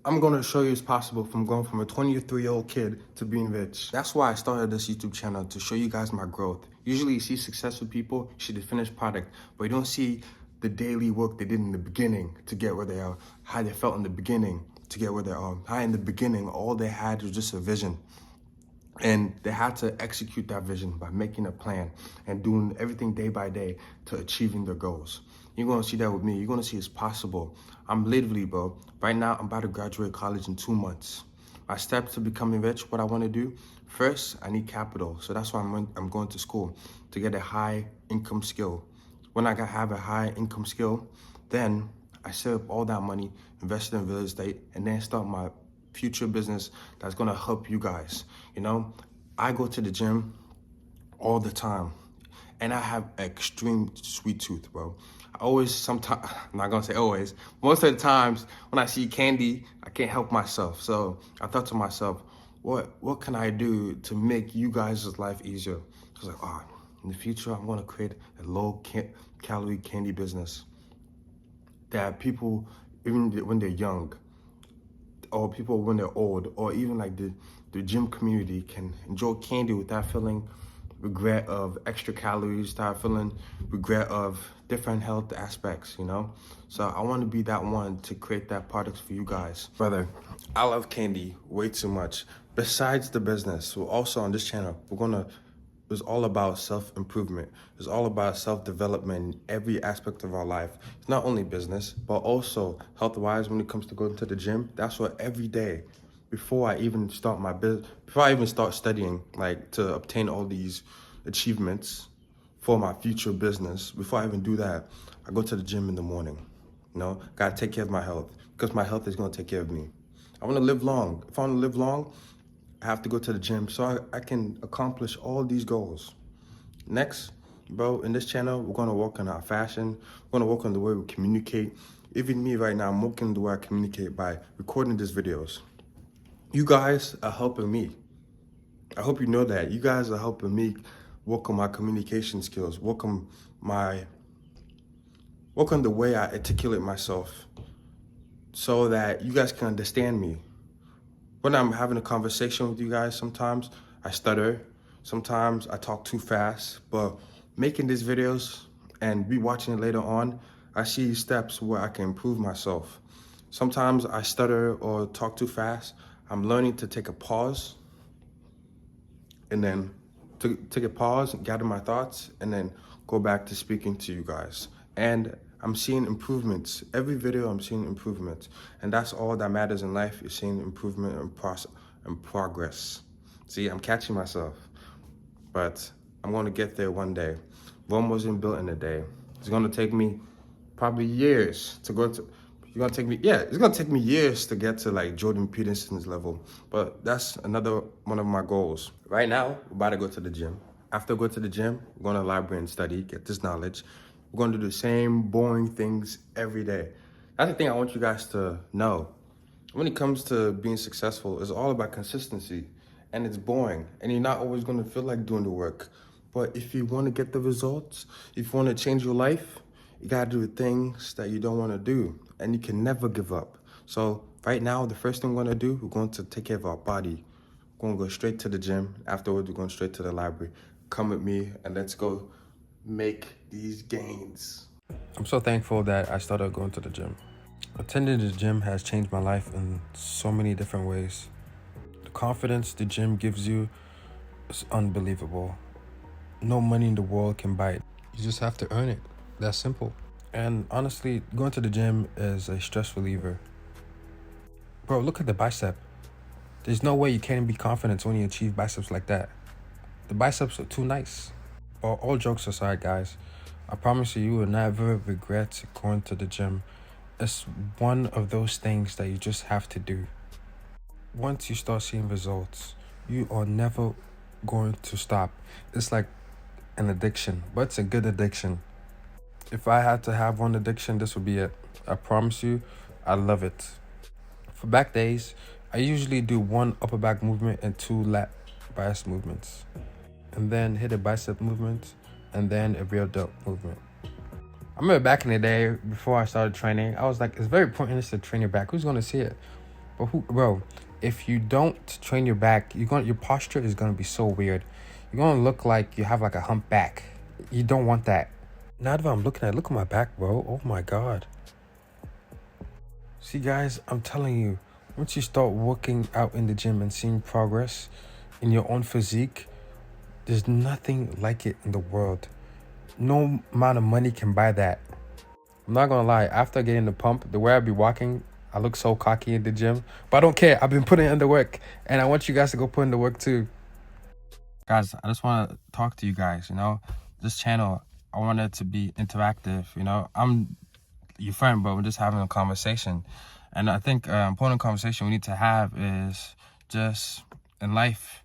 I'm going to show you it's possible from going from a 23-year-old kid to being rich. That's why I started this YouTube channel, to show you guys my growth. Usually you see successful people, you see the finished product, but you don't see the daily work they did in the beginning to get where they are, how they felt in the beginning to get where they are. How in the beginning, all they had was just a vision. And they had to execute that vision by making a plan and doing everything day by day to achieving their goals. You're gonna see that with me. You're gonna see it's possible. I'm literally, bro, right now I'm about to graduate college in 2 months. My steps to becoming rich, what I wanna do, first, I need capital. So that's why I'm going to school, to get a high income skill. When I have a high income skill, then I save up all that money, invest in real estate, and then start my future business that's gonna help you guys. You know, I go to the gym all the time, and I have extreme sweet tooth, bro. I always, sometimes, I'm not gonna say always, most of the times when I see candy, I can't help myself. So I thought to myself, what can I do to make you guys' life easier? I was like, oh, in the future, I'm gonna create a low-calorie candy business that people, even when they're young, or people when they're old, or even like the gym community, can enjoy candy without feeling regret of extra calories, without feeling regret of different health aspects, you know? So I want to be that one to create that product for you guys. Brother, I love candy way too much. Besides the business, so also on this channel, it's all about self-improvement. It's all about self-development in every aspect of our life. It's not only business, but also health-wise when it comes to going to the gym. That's what every day, before I even start my business, before I even start studying, like to obtain all these achievements for my future business, before I even do that, I go to the gym in the morning. You know, gotta take care of my health, because my health is gonna take care of me. I wanna live long. If I wanna live long, I have to go to the gym so I can accomplish all these goals. Next, bro, in this channel, we're gonna work on our fashion. We're gonna work on the way we communicate. Even me right now, I'm working on the way I communicate by recording these videos. You guys are helping me. I hope you know that. You guys are helping me work on my communication skills, work on the way I articulate myself so that you guys can understand me. When I'm having a conversation with you guys, sometimes I stutter, sometimes I talk too fast, but making these videos and rewatching it later on, I see steps where I can improve myself. Sometimes I stutter or talk too fast. I'm learning to take a pause and then to take a pause, gather my thoughts, and then go back to speaking to you guys. And I'm seeing improvements. Every video I'm seeing improvements. And that's all that matters in life, is seeing improvement and progress. See, I'm catching myself, but I'm gonna get there one day. Rome wasn't built in a day. It's gonna take me probably years to go to, it's gonna take me years to get to like Jordan Peterson's level, but that's another one of my goals. Right now, we're about to go to the gym. After I go to the gym, we're going to the library and study, get this knowledge. We're going to do the same boring things every day. That's the thing I want you guys to know. When it comes to being successful, it's all about consistency, and it's boring, and you're not always going to feel like doing the work. But if you want to get the results, if you want to change your life, you got to do the things that you don't want to do, and you can never give up. So right now, the first thing we're going to do, we're going to take care of our body. We're going to go straight to the gym. Afterwards, we're going straight to the library. Come with me, and let's go make these gains. I'm so thankful that I started going to the gym. Attending the gym has changed my life in so many different ways. The confidence the gym gives you is unbelievable. No money in the world can buy it. You just have to earn it. That's simple. And honestly, going to the gym is a stress reliever. Bro, look at the bicep. There's no way you can't be confident when you achieve biceps like that. The biceps are too nice. All jokes aside, guys, I promise you will never regret going to the gym. It's one of those things that you just have to do. Once you start seeing results, you are never going to stop. It's like an addiction, but it's a good addiction. If I had to have one addiction, this would be it. I promise you, I love it. For back days, I usually do 1 upper back movement and 2 lat bias movements, and then hit a bicep movement, and then a rear delt movement. I remember back in the day, before I started training, I was like, it's very pointless to train your back. Who's going to see it? But bro, if you don't train your back, your posture is gonna be so weird. You're gonna look like you have like a hump back. You don't want that. Now that I'm looking at, look at my back, bro. Oh my god. See, guys, I'm telling you, once you start working out in the gym and seeing progress in your own physique, there's nothing like it in the world. No amount of money can buy that. I'm not gonna lie, after getting the pump, the way I be walking, I look so cocky in the gym. But I don't care. I've been putting in the work, and I want you guys to go put in the work too. Guys, I just want to talk to you guys, This channel, I want it to be interactive, I'm your friend, but we're just having a conversation. And I think an important conversation we need to have is just in life,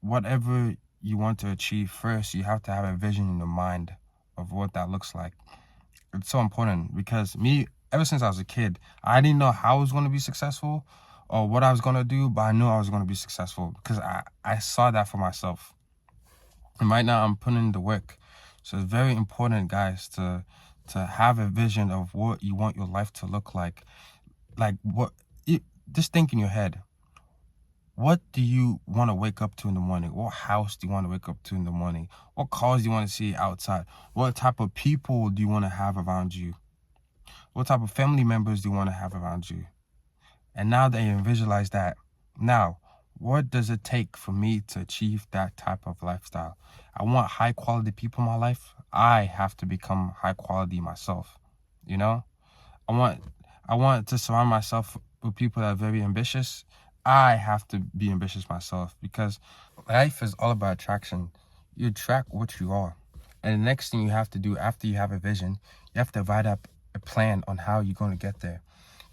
whatever you want to achieve, first you have to have a vision in your mind of what that looks like. It's so important because ever since I was a kid, I didn't know how I was going to be successful or what I was going to do, but I knew I was going to be successful because I saw that for myself. And right now I'm putting in the work. So it's very important, guys, to have a vision of what you want your life to look like. Just think in your head. What do you want to wake up to in the morning? What house do you want to wake up to in the morning? What cars do you want to see outside? What type of people do you want to have around you? What type of family members do you want to have around you? And now that you visualize that, now, what does it take for me to achieve that type of lifestyle? I want high quality people in my life. I have to become high quality myself. I want to surround myself with people that are very ambitious. I have to be ambitious myself because life is all about attraction. You attract what you are. And the next thing you have to do after you have a vision, you have to write up a plan on how you're going to get there.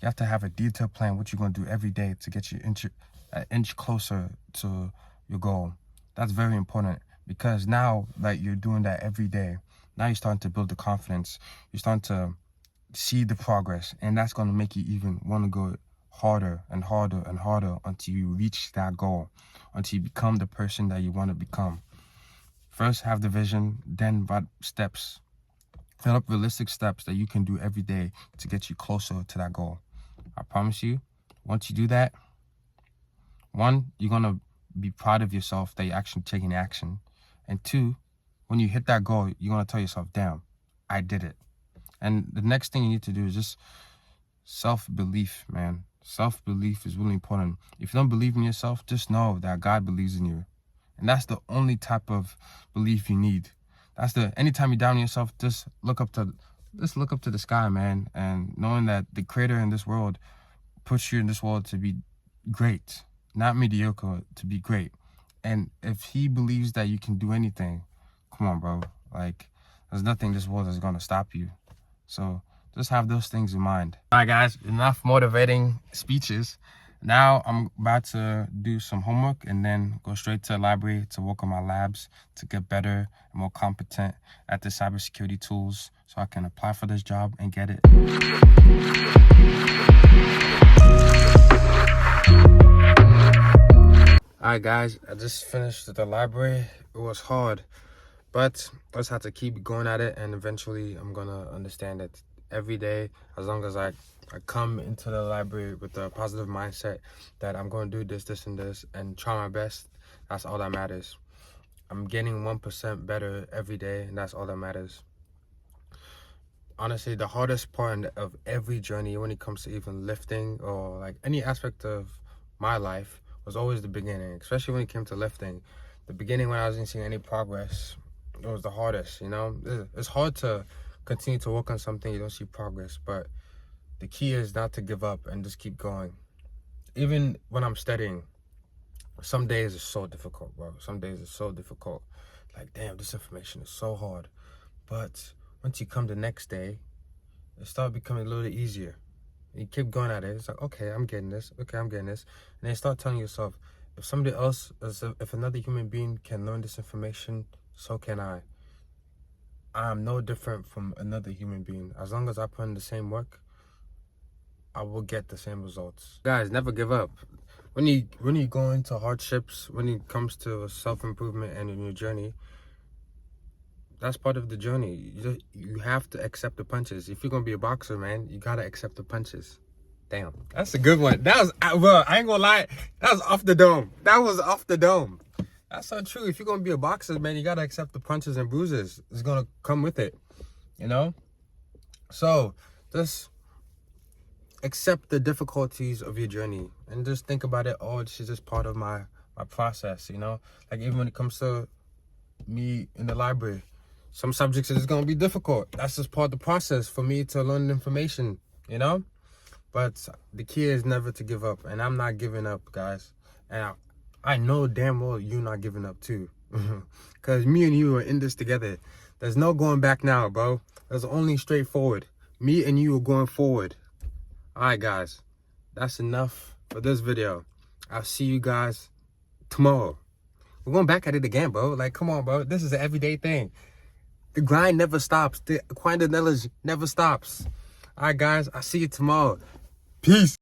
You have to have a detailed plan, what you're going to do every day to get you an inch closer to your goal. That's very important because now that you're doing that every day, now you're starting to build the confidence. You're starting to see the progress, and that's going to make you even want to go harder and harder and harder until you reach that goal, until you become the person that you want to become. First, have the vision, then write steps. Fill up realistic steps that you can do every day to get you closer to that goal. I promise you, once you do that, one, you're going to be proud of yourself that you're actually taking action. And two, when you hit that goal, you're going to tell yourself, damn, I did it. And the next thing you need to do is just self-belief, man. Self-belief is really important. If you don't believe in yourself, just know that God believes in you. And that's the only type of belief you need. Anytime you're down on yourself, just look up to the sky, man. And knowing that the creator in this world puts you in this world to be great, not mediocre, to be great. And if he believes that you can do anything, come on, bro. There's nothing in this world that's gonna stop you. So just have those things in mind. All right, guys, enough motivating speeches. Now I'm about to do some homework and then go straight to the library to work on my labs to get better and more competent at the cybersecurity tools so I can apply for this job and get it. All right, guys, I just finished the library. It was hard, but I just had to keep going at it, and eventually I'm gonna understand it every day. As long as I come into the library with a positive mindset that I'm going to do this, and this, and try my best, that's all that matters. I'm getting 1% better every day, and that's all that matters. Honestly, the hardest part of every journey when it comes to even lifting or any aspect of my life was always the beginning, especially when it came to lifting. The beginning, when I wasn't seeing any progress, it was the hardest, It's hard to continue to work on something you don't see progress, but the key is not to give up and just keep going. Even when I'm studying, some days are so difficult, bro. Some days are so difficult. Damn, this information is so hard. But once you come the next day, it starts becoming a little bit easier. You keep going at it. It's like, okay, I'm getting this. Okay, I'm getting this. And then you start telling yourself, if somebody else, if another human being can learn this information, so can I. I'm no different from another human being. As long as I put in the same work, I will get the same results. Guys, never give up. When you go into hardships, when it comes to self-improvement and in your journey, that's part of the journey. You have to accept the punches. If you're gonna be a boxer, man, you gotta accept the punches. Damn, that's a good one. That was, well, I ain't gonna lie, that was off the dome. That was off the dome. That's so true. If you're gonna be a boxer, man, you gotta accept the punches and bruises. It's gonna come with it, you know? So, just accept the difficulties of your journey and just think about it. Oh, this is just part of my process, you know? Like, even when it comes to me in the library, some subjects is gonna be difficult. That's just part of the process for me to learn information, you know? But the key is never to give up, and I'm not giving up, guys. And I know damn well you're not giving up too, because me and you are in this together. There's no going back now, bro. There's only straight forward. Me and you are going forward. All right, guys, that's enough for this video. I'll see you guys tomorrow. We're going back at it again, bro. Like, come on, bro. This is an everyday thing. The grind never stops. The acquiring knowledge never stops. All right, guys, I'll see you tomorrow. Peace.